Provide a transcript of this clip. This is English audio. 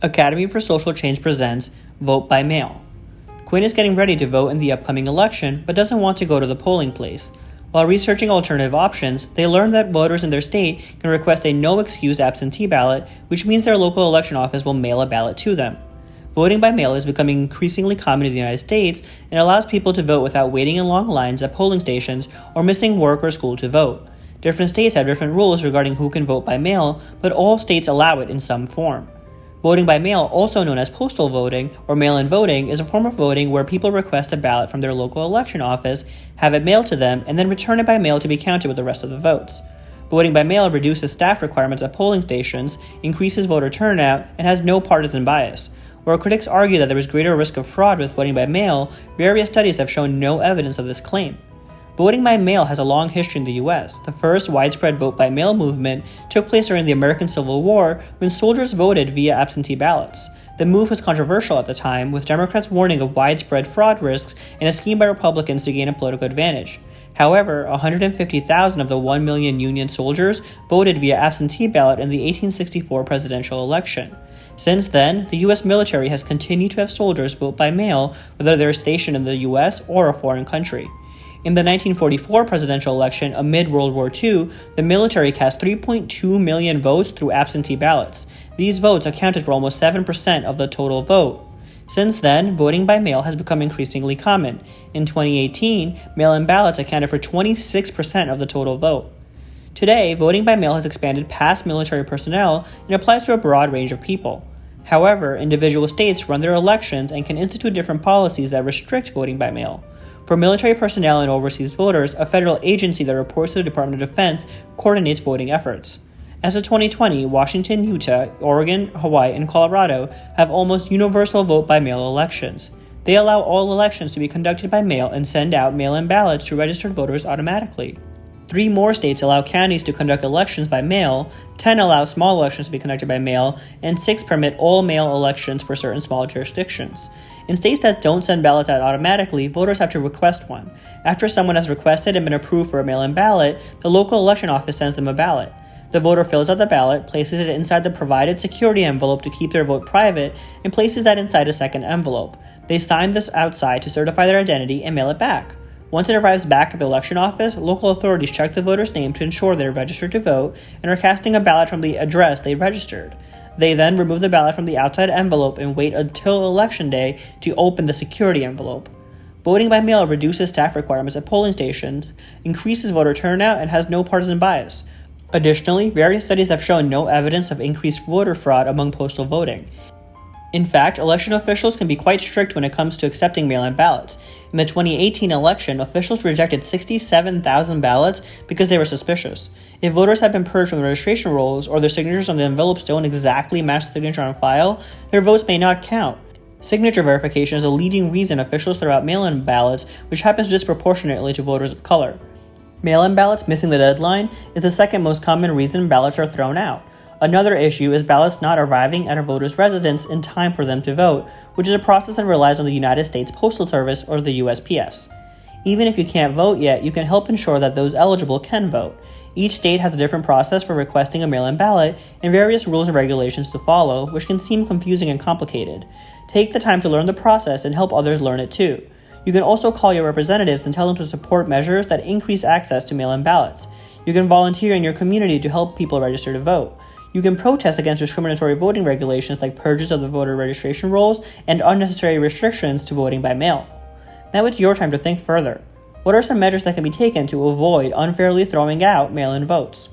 Academy for Social Change presents Vote by Mail. Quinn is getting ready to vote in the upcoming election but doesn't want to go to the polling place. While researching alternative options, they learned that voters in their state can request a no-excuse absentee ballot, which means their local election office will mail a ballot to them. Voting by mail is becoming increasingly common in the United States and allows people to vote without waiting in long lines at polling stations or missing work or school to vote. Different states have different rules regarding who can vote by mail, but all states allow it in some form. Voting by mail, also known as postal voting or mail-in voting, is a form of voting where people request a ballot from their local election office, have it mailed to them, and then return it by mail to be counted with the rest of the votes. Voting by mail reduces staff requirements at polling stations, increases voter turnout, and has no partisan bias. While critics argue that there is greater risk of fraud with voting by mail, various studies have shown no evidence of this claim. Voting by mail has a long history in the U.S. The first widespread vote by mail movement took place during the American Civil War when soldiers voted via absentee ballots. The move was controversial at the time, with Democrats warning of widespread fraud risks and a scheme by Republicans to gain a political advantage. However, 150,000 of the 1 million Union soldiers voted via absentee ballot in the 1864 presidential election. Since then, the U.S. military has continued to have soldiers vote by mail, whether they're stationed in the U.S. or a foreign country. In the 1944 presidential election amid World War II, the military cast 3.2 million votes through absentee ballots. These votes accounted for almost 7% of the total vote. Since then, voting by mail has become increasingly common. In 2018, mail-in ballots accounted for 26% of the total vote. Today, voting by mail has expanded past military personnel and applies to a broad range of people. However, individual states run their elections and can institute different policies that restrict voting by mail. For military personnel and overseas voters, a federal agency that reports to the Department of Defense coordinates voting efforts. As of 2020, Washington, Utah, Oregon, Hawaii, and Colorado have almost universal vote-by-mail elections. They allow all elections to be conducted by mail and send out mail-in ballots to registered voters automatically. 3 more states allow counties to conduct elections by mail, 10 allow small elections to be conducted by mail, and 6 permit all mail elections for certain small jurisdictions. In states that don't send ballots out automatically, voters have to request one. After someone has requested and been approved for a mail-in ballot, the local election office sends them a ballot. The voter fills out the ballot, places it inside the provided security envelope to keep their vote private, and places that inside a second envelope. They sign this outside to certify their identity and mail it back. Once it arrives back at the election office, local authorities check the voter's name to ensure they're registered to vote and are casting a ballot from the address they registered. They then remove the ballot from the outside envelope and wait until election day to open the security envelope. Voting by mail reduces staff requirements at polling stations, increases voter turnout, and has no partisan bias. Additionally, various studies have shown no evidence of increased voter fraud among postal voting. In fact, election officials can be quite strict when it comes to accepting mail-in ballots. In the 2018 election, officials rejected 67,000 ballots because they were suspicious. If voters have been purged from the registration rolls or their signatures on the envelopes don't exactly match the signature on file, their votes may not count. Signature verification is a leading reason officials throw out mail-in ballots, which happens disproportionately to voters of color. Mail-in ballots missing the deadline is the second most common reason ballots are thrown out. Another issue is ballots not arriving at a voter's residence in time for them to vote, which is a process that relies on the United States Postal Service or the USPS. Even if you can't vote yet, you can help ensure that those eligible can vote. Each state has a different process for requesting a mail-in ballot and various rules and regulations to follow, which can seem confusing and complicated. Take the time to learn the process and help others learn it too. You can also call your representatives and tell them to support measures that increase access to mail-in ballots. You can volunteer in your community to help people register to vote. You can protest against discriminatory voting regulations like purges of the voter registration rolls and unnecessary restrictions to voting by mail. Now it's your time to think further. What are some measures that can be taken to avoid unfairly throwing out mail-in votes?